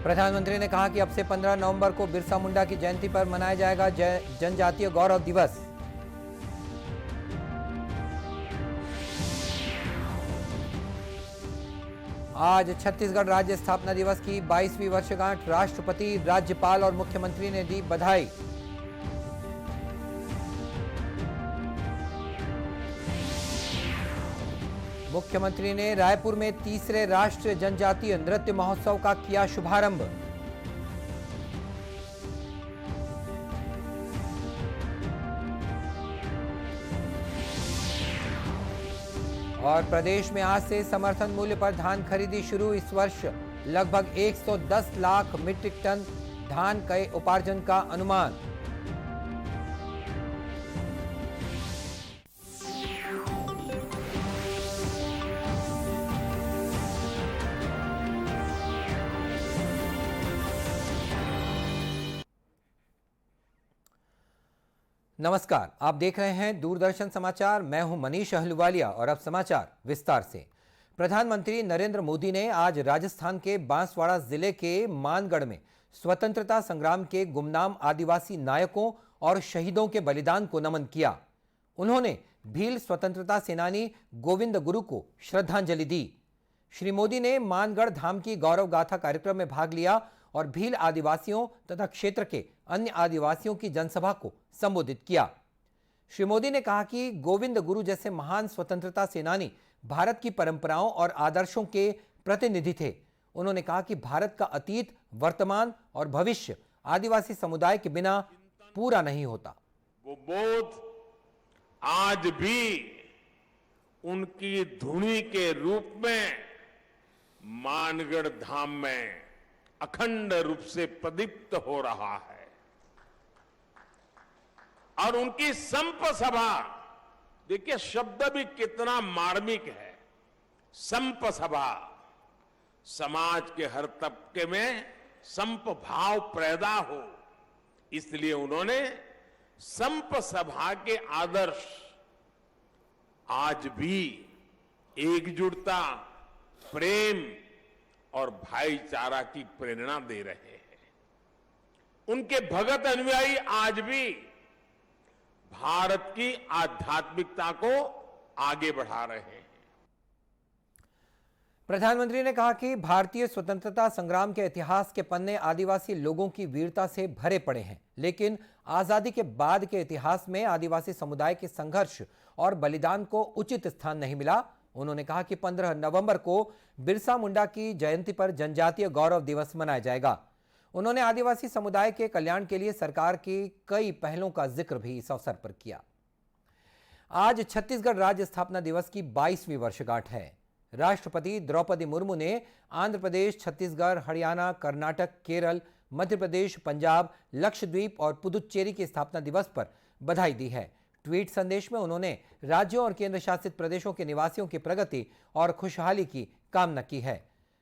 प्रधानमंत्री ने कहा कि अब से 15 नवंबर को बिरसा मुंडा की जयंती पर मनाया जाएगा जनजातीय गौरव दिवस। आज छत्तीसगढ़ राज्य स्थापना दिवस की 22वीं वर्षगांठ। राष्ट्रपति, राज्यपाल और मुख्यमंत्री ने दी बधाई। मुख्यमंत्री ने रायपुर में तीसरे राष्ट्रीय जनजातीय नृत्य महोत्सव का किया शुभारंभ। और प्रदेश में आज से समर्थन मूल्य पर धान खरीदी शुरू। इस वर्ष लगभग 110 लाख मीट्रिक टन धान के उपार्जन का अनुमान। नमस्कार, आप देख रहे हैं दूरदर्शन समाचार। मैं हूं मनीष अहलुवालिया और अब समाचार विस्तार से। प्रधानमंत्री नरेंद्र मोदी ने आज राजस्थान के बांसवाड़ा जिले के मानगढ़ में स्वतंत्रता संग्राम के गुमनाम आदिवासी नायकों और शहीदों के बलिदान को नमन किया। उन्होंने भील स्वतंत्रता सेनानी गोविंद गुरु को श्रद्धांजलि दी। श्री मोदी ने मानगढ़ धाम की गौरव गाथा कार्यक्रम में भाग लिया और भील आदिवासियों तथा क्षेत्र के अन्य आदिवासियों की जनसभा को संबोधित किया। श्री मोदी ने कहा कि गोविंद गुरु जैसे महान स्वतंत्रता सेनानी भारत की परंपराओं और आदर्शों के प्रतिनिधि थे। उन्होंने कहा कि भारत का अतीत, वर्तमान और भविष्य आदिवासी समुदाय के बिना पूरा नहीं होता। वो बोध आज भी उनकी धुनी के रूप में मानगढ़ धाम में अखंड रूप से प्रदीप्त हो रहा है। और उनकी संप सभा, देखिए शब्द भी कितना मार्मिक है। संप सभा, समाज के हर तबके में संप भाव पैदा हो, इसलिए उन्होंने संप सभा के आदर्श आज भी एकजुटता, प्रेम और भाईचारा की प्रेरणा दे रहे हैं। उनके भगत अनुयायी आज भी भारत की आध्यात्मिकता को आगे बढ़ा रहे हैं। प्रधानमंत्री ने कहा कि भारतीय स्वतंत्रता संग्राम के इतिहास के पन्ने आदिवासी लोगों की वीरता से भरे पड़े हैं, लेकिन आजादी के बाद के इतिहास में आदिवासी समुदाय के संघर्ष और बलिदान को उचित स्थान नहीं मिला। उन्होंने कहा कि 15 नवंबर को बिरसा मुंडा की जयंती पर जनजातीय गौरव दिवस मनाया जाएगा। उन्होंने आदिवासी समुदाय के कल्याण के लिए सरकार की कई पहलों का जिक्र भी इस अवसर पर किया। आज छत्तीसगढ़ राज्य स्थापना दिवस की 22वीं वर्षगांठ है। राष्ट्रपति द्रौपदी मुर्मू ने आंध्र प्रदेश, छत्तीसगढ़, हरियाणा, कर्नाटक, केरल, मध्य प्रदेश, पंजाब, लक्षद्वीप और पुदुच्चेरी के स्थापना दिवस पर बधाई दी है। ट्वीट संदेश में उन्होंने राज्यों और केंद्र शासित प्रदेशों के निवासियों की प्रगति और खुशहाली की कामना की है।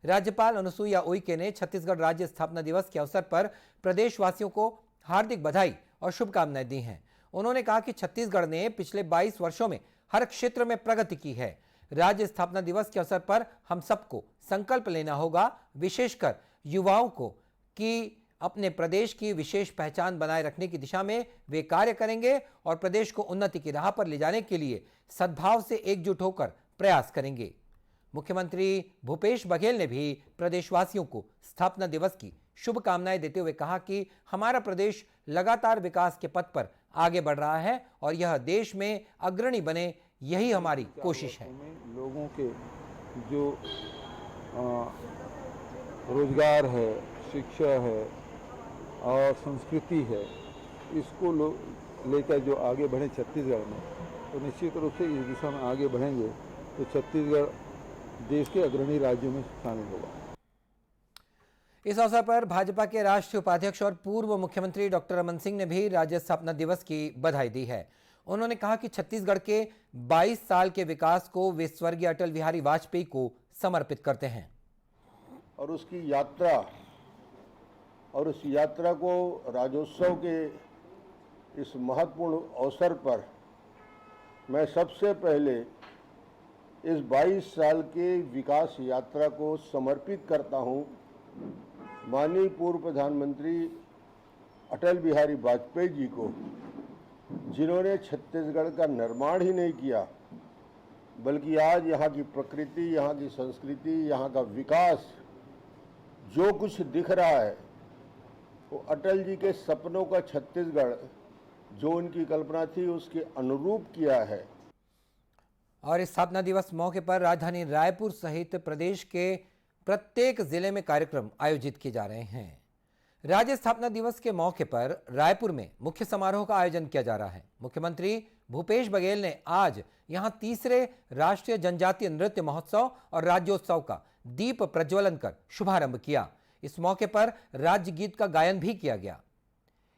राज्यपाल अनुसुईया उइके ने छत्तीसगढ़ राज्य स्थापना दिवस के अवसर पर प्रदेशवासियों को हार्दिक बधाई और शुभकामनाएं दी हैं। उन्होंने कहा कि छत्तीसगढ़ ने पिछले 22 वर्षों में हर क्षेत्र में प्रगति की है। राज्य स्थापना दिवस के अवसर पर हम सबको संकल्प लेना होगा, विशेषकर युवाओं को, कि अपने प्रदेश की विशेष पहचान बनाए रखने की दिशा में वे कार्य करेंगे और प्रदेश को उन्नति की राह पर ले जाने के लिए सद्भाव से एकजुट होकर प्रयास करेंगे। मुख्यमंत्री भूपेश बघेल ने भी प्रदेशवासियों को स्थापना दिवस की शुभकामनाएं देते हुए कहा कि हमारा प्रदेश लगातार विकास के पथ पर आगे बढ़ रहा है और यह देश में अग्रणी बने, यही हमारी कोशिश है। लोगों के जो रोजगार है, शिक्षा है और संस्कृति है, इसको लेकर जो आगे बढ़े छत्तीसगढ़ में, तो निश्चित रूप से इस दिशा में आगे बढ़ेंगे तो छत्तीसगढ़ देश के अग्रणी राज्यों में शामिल होगा। इस अवसर पर भाजपा के राष्ट्रीय उपाध्यक्ष और पूर्व मुख्यमंत्री डॉक्टर रमन सिंह ने भी राज्य स्थापना दिवस की बधाई दी है। उन्होंने कहा कि छत्तीसगढ़ के 22 साल के विकास को वे स्वर्गीय अटल बिहारी वाजपेयी को समर्पित करते हैं और उसकी यात्रा और उस यात्रा को राज्योत्सव के इस महत्वपूर्ण अवसर पर मैं सबसे पहले इस 22 साल के विकास यात्रा को समर्पित करता हूं माननीय पूर्व प्रधानमंत्री अटल बिहारी वाजपेयी जी को, जिन्होंने छत्तीसगढ़ का निर्माण ही नहीं किया बल्कि आज यहाँ की प्रकृति, यहाँ की संस्कृति, यहाँ का विकास जो कुछ दिख रहा है वो अटल जी के सपनों का छत्तीसगढ़ जो उनकी कल्पना थी उसके अनुरूप किया है। और इस स्थापना दिवस मौके पर राजधानी रायपुर सहित प्रदेश के प्रत्येक जिले में कार्यक्रम आयोजित किए जा रहे हैं। राज्य स्थापना दिवस के मौके पर रायपुर में मुख्य समारोह का आयोजन किया जा रहा है। मुख्यमंत्री भूपेश बघेल ने आज यहां तीसरे राष्ट्रीय जनजातीय नृत्य महोत्सव और राज्योत्सव का दीप प्रज्वलन कर शुभारंभ किया। इस मौके पर राज्य गीत का गायन भी किया गया।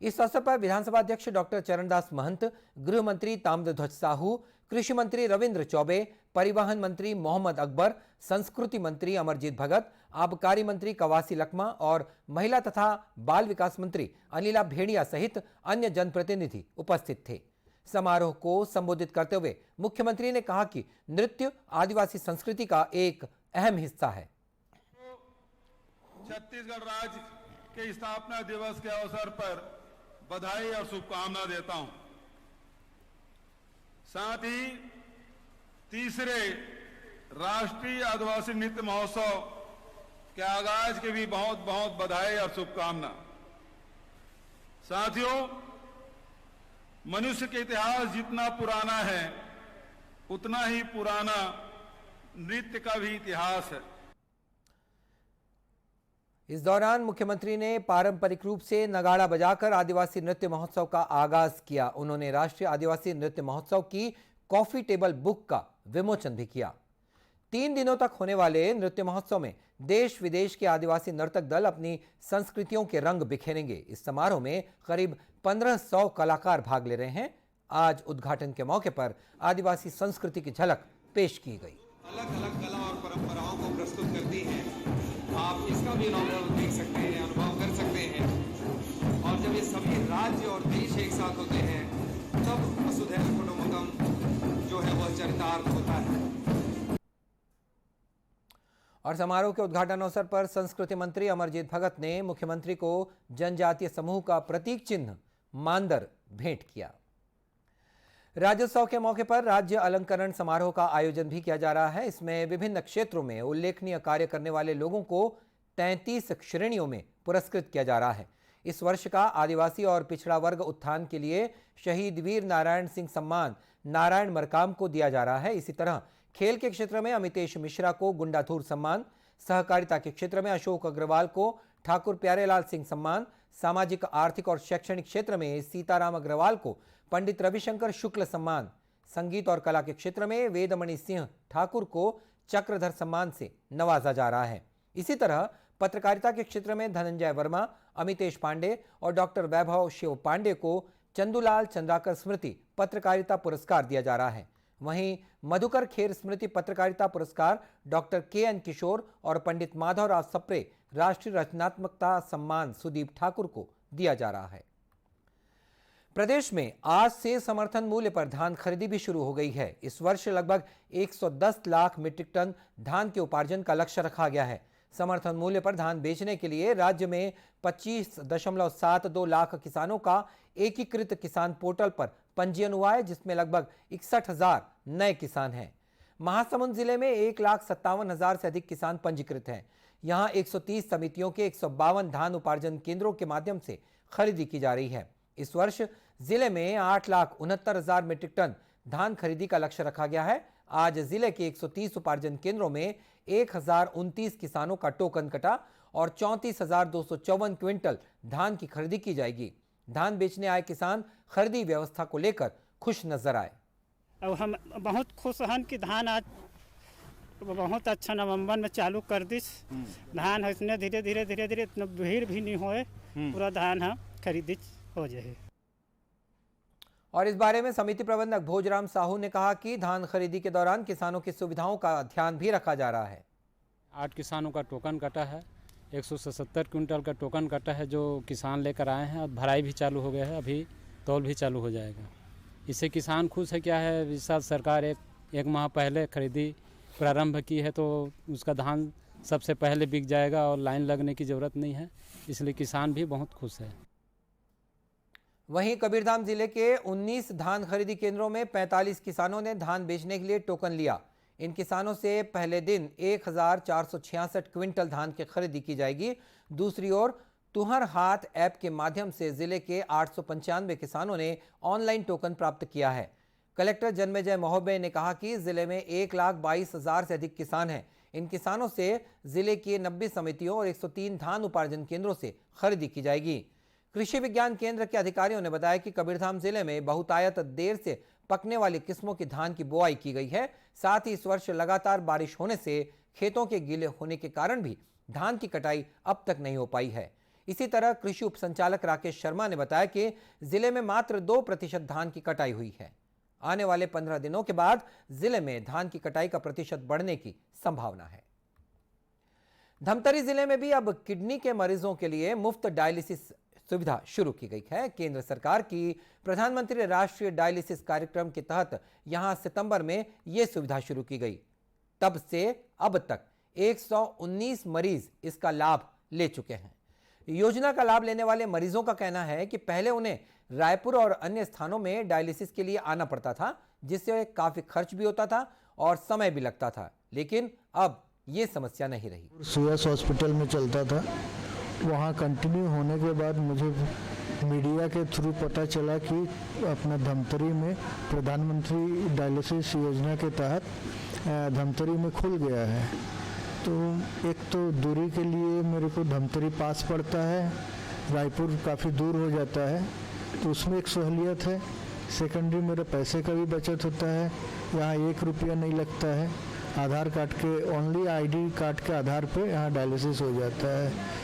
इस अवसर पर विधानसभा अध्यक्ष डॉक्टर चरणदास महंत, गृह मंत्री ताम्रध्वज साहू, कृषि मंत्री रविंद्र चौबे, परिवहन मंत्री मोहम्मद अकबर, संस्कृति मंत्री अमरजीत भगत, आबकारी मंत्री कवासी लखमा और महिला तथा बाल विकास मंत्री अनिला भेड़िया सहित अन्य जनप्रतिनिधि उपस्थित थे। समारोह को संबोधित करते हुए मुख्यमंत्री ने कहा कि नृत्य आदिवासी संस्कृति का एक अहम हिस्सा है। छत्तीसगढ़ राज्य के स्थापना दिवस के अवसर पर बधाई और शुभकामना देता हूं। साथ ही तीसरे राष्ट्रीय आदिवासी नृत्य महोत्सव के आगाज की भी बहुत बहुत बधाई और शुभकामना। साथियों, मनुष्य के इतिहास जितना पुराना है उतना ही पुराना नृत्य का भी इतिहास है। इस दौरान मुख्यमंत्री ने पारंपरिक रूप से नगाड़ा बजाकर आदिवासी नृत्य महोत्सव का आगाज किया। उन्होंने राष्ट्रीय आदिवासी नृत्य महोत्सव की कॉफी टेबल बुक का विमोचन भी किया। 3 दिनों तक होने वाले नृत्य महोत्सव में देश विदेश के आदिवासी नर्तक दल अपनी संस्कृतियों के रंग बिखेरेंगे। इस समारोह में करीब 1500 कलाकार भाग ले रहे हैं। आज उद्घाटन के मौके पर आदिवासी संस्कृति की झलक पेश की गई। अलग अलग कला और परंपराओं को प्रस्तुत करती है। आप इसका भी अनुभव देख सकते हैं, अनुभव कर सकते हैं। और जब ये सभी राज्य और देश एक साथ होते हैं तब वसुधैव कुटुंबकम जो है वह चरितार्थ होता है। और समारोह के उद्घाटन अवसर पर संस्कृति मंत्री अमरजीत भगत ने मुख्यमंत्री को जनजातीय समूह का प्रतीक चिन्ह मानदर भेंट किया। राज्योत्सव के मौके पर राज्य अलंकरण समारोह का आयोजन भी किया जा रहा है। इसमें विभिन्न क्षेत्रों में उल्लेखनीय कार्य करने वाले लोगों को 33 श्रेणियों में पुरस्कृत किया जा रहा है। इस वर्ष का आदिवासी और पिछड़ा वर्ग उत्थान के लिए शहीद वीर नारायण सिंह सम्मान नारायण मरकाम को दिया जा रहा है। इसी तरह खेल के क्षेत्र में अमितेश मिश्रा को गुंडाधूर सम्मान, सहकारिता के क्षेत्र में अशोक अग्रवाल को ठाकुर प्यारेलाल सिंह सम्मान, सामाजिक आर्थिक और शैक्षणिक क्षेत्र में सीताराम अग्रवाल को पंडित रविशंकर शुक्ल सम्मान, संगीत और कला के क्षेत्र में वेदमणि सिंह ठाकुर को चक्रधर सम्मान से नवाजा जा रहा है। इसी तरह पत्रकारिता के क्षेत्र में धनंजय वर्मा, अमितेश पांडे और डॉक्टर वैभव शिव पांडे को चंदूलाल चंद्राकर स्मृति पत्रकारिता पुरस्कार दिया जा रहा है। वहीं मधुकर खेर स्मृति पत्रकारिता पुरस्कार डॉक्टर KN किशोर और पंडित माधवराव सप्रे राष्ट्रीय रचनात्मकता सम्मान सुदीप ठाकुर को दिया जा रहा है। प्रदेश में आज से समर्थन मूल्य पर धान खरीदी भी शुरू हो गई है। इस वर्ष लगभग 110 लाख मीट्रिक टन धान के उपार्जन का लक्ष्य रखा गया है। समर्थन मूल्य पर धान बेचने के लिए राज्य में 25.72 लाख किसानों का एकीकृत किसान पोर्टल पर पंजीयन हुआ है, जिसमें लगभग 61,000 नए किसान हैं। महासमुंद जिले में 1,57,000 से अधिक किसान पंजीकृत हैं। यहां 130 समितियों के 152 धान उपार्जन केंद्रों के माध्यम से खरीदी की जा रही है। इस वर्ष जिले में 8,69,000 मीट्रिक टन धान खरीदी का लक्ष्य रखा गया है। आज जिले के 130 उपार्जन केंद्रों में 1,029 किसानों का टोकन कटा और 34,254 क्विंटल धान की खरीदी की जाएगी। धान बेचने आए किसान खरीदी व्यवस्था को लेकर खुश नजर आए। अब हम बहुत खुश हैं कि धान आज बहुत अच्छा नवंबर में चालू कर दी। धान है इसने धीरे धीरे इतना भीड़ भी नहीं होए, पूरा धान है खरीदी हो जाए। और इस बारे में समिति प्रबंधक भोजराम साहू ने कहा कि धान खरीदी के दौरान किसानों की सुविधाओं का ध्यान भी रखा जा रहा है। 8 किसानों का टोकन कटा है, 177 क्विंटल का टोकन कटा है जो किसान लेकर आए हैं। अब भराई भी चालू हो गया है, अभी तौल भी चालू हो जाएगा। इससे किसान खुश है। क्या है, इस साल सरकार एक माह पहले खरीदी प्रारंभ की है तो उसका धान सबसे पहले बिक जाएगा और लाइन लगने की ज़रूरत नहीं है, इसलिए किसान भी बहुत खुश है। वहीं कबीरधाम जिले के 19 धान खरीदी केंद्रों में 45 किसानों ने धान बेचने के लिए टोकन लिया। इन किसानों से पहले दिन 1466 क्विंटल धान की खरीदी की जाएगी। दूसरी ओर तुहर हाथ ऐप के माध्यम से जिले के 895 किसानों ने ऑनलाइन टोकन प्राप्त किया है। कलेक्टर जन्मेजय महोदय ने कहा कि जिले में 1,22,000 से अधिक किसान हैं। इन किसानों से जिले की 90 समितियों और 103 धान उपार्जन केंद्रों से खरीदी की जाएगी। कृषि विज्ञान केंद्र के अधिकारियों ने बताया कि कबीरधाम जिले में बहुतायत देर से पकने वाली किस्मों की धान की बुआई की गई है। साथ ही इस वर्ष लगातार बारिश होने से खेतों के गीले होने के कारण भी धान की कटाई अब तक नहीं हो पाई है। इसी तरह कृषि उप संचालक राकेश शर्मा ने बताया कि जिले में मात्र 2% धान की कटाई हुई है। आने वाले 15 दिनों के बाद जिले में धान की कटाई का प्रतिशत बढ़ने की संभावना है। धमतरी जिले में भी अब किडनी के मरीजों के लिए मुफ्त डायलिसिस सुविधा शुरू की गई है। केंद्र सरकार की प्रधानमंत्री राष्ट्रीय डायलिसिस कार्यक्रम के तहत यहां सितंबर में यह सुविधा शुरू की गई। तब से अब तक 119 मरीज इसका लाभ ले चुके हैं। योजना का लाभ लेने वाले मरीजों का कहना है कि पहले उन्हें रायपुर और अन्य स्थानों में डायलिसिस के लिए आना पड़ता था, जिससे काफी खर्च भी होता था और समय भी लगता था, लेकिन अब ये समस्या नहीं रही। सीएस हॉस्पिटल में चलता था, वहाँ कंटिन्यू होने के बाद मुझे मीडिया के थ्रू पता चला कि अपना धमतरी में प्रधानमंत्री डायलिसिस योजना के तहत धमतरी में खुल गया है। तो एक तो दूरी के लिए मेरे को धमतरी पास पड़ता है, रायपुर काफ़ी दूर हो जाता है, तो उसमें एक सहूलियत है। सेकेंडरी मेरे पैसे का भी बचत होता है, यहाँ 1 रुपया नहीं लगता है। आधार कार्ड के ओनली आईडी कार्ड के आधार पे यहाँ डायलिसिस हो जाता है।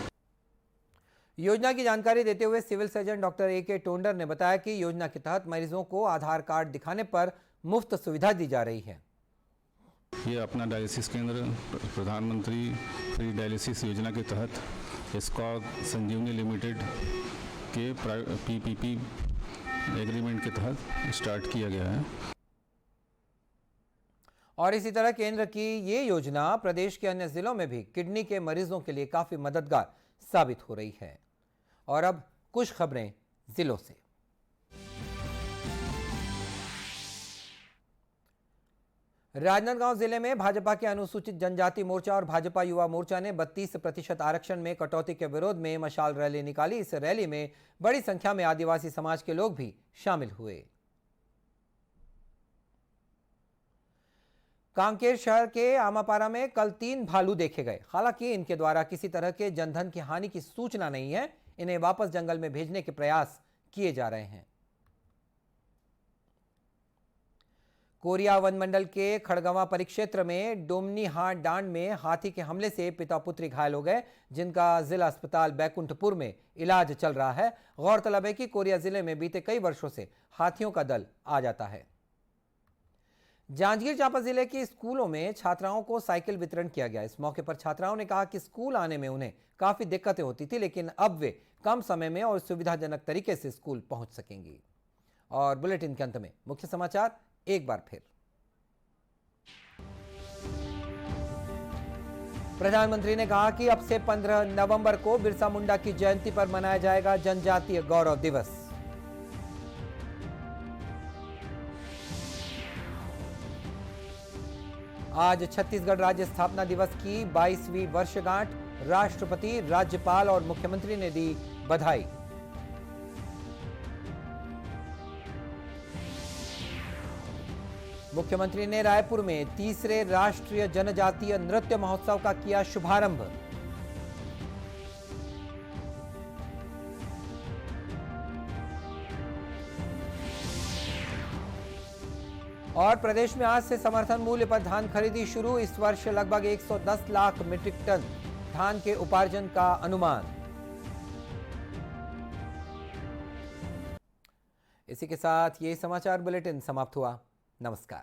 योजना की जानकारी देते हुए civil surgeon doctor A K. Tonder ने बताया कि योजना के तहत मरीजों को आधार कार्ड दिखाने पर मुफ्त सुविधा दी जा रही है। ये अपना डायलिसिस केंद्र प्रधानमंत्री फ्री डायलिसिस योजना के तहत स्कॉग संजीवनी लिमिटेड के पीपीपी एग्रीमेंट के तहत स्टार्ट किया गया है। और इसी तरह केंद्र की ये योजना प्रदेश के अन्य जिलों में भी किडनी के मरीजों के लिए काफी मददगार साबित हो रही है। और अब कुछ खबरें जिलों से। राजनांदगांव जिले में भाजपा के अनुसूचित जनजाति मोर्चा और भाजपा युवा मोर्चा ने 32% आरक्षण में कटौती के विरोध में मशाल रैली निकाली। इस रैली में बड़ी संख्या में आदिवासी समाज के लोग भी शामिल हुए। कांकेर शहर के आमापारा में कल 3 भालू देखे गए। हालांकि इनके द्वारा किसी तरह के जनधन की हानि की सूचना नहीं है। इन्हें वापस जंगल में भेजने के प्रयास किए जा रहे हैं। कोरिया वन मंडल के खड़गवां परिक्षेत्र में डोमनी हाट डांड में हाथी के हमले से पिता पुत्री घायल हो गए, जिनका जिला अस्पताल बैकुंठपुर में इलाज चल रहा है। गौरतलब है कि कोरिया जिले में बीते कई वर्षों से हाथियों का दल आ जाता है। जांजगीर चांपा जिले के स्कूलों में छात्राओं को साइकिल वितरण किया गया। इस मौके पर छात्राओं ने कहा कि स्कूल आने में उन्हें काफी दिक्कतें होती थी, लेकिन अब वे कम समय में और सुविधाजनक तरीके से स्कूल पहुंच सकेंगी। और बुलेटिन के अंत में मुख्य समाचार एक बार फिर। प्रधानमंत्री ने कहा कि अब से 15 नवंबर को बिरसा मुंडा की जयंती पर मनाया जाएगा जनजातीय गौरव दिवस। आज छत्तीसगढ़ राज्य स्थापना दिवस की 22वीं वर्षगांठ। राष्ट्रपति, राज्यपाल और मुख्यमंत्री ने दी बधाई। मुख्यमंत्री ने रायपुर में तीसरे राष्ट्रीय जनजातीय नृत्य महोत्सव का किया शुभारंभ। और प्रदेश में आज से समर्थन मूल्य पर धान खरीदी शुरू। इस वर्ष लगभग 110 लाख मीट्रिक टन धान के उपार्जन का अनुमान। इसी के साथ ये समाचार बुलेटिन समाप्त हुआ। नमस्कार।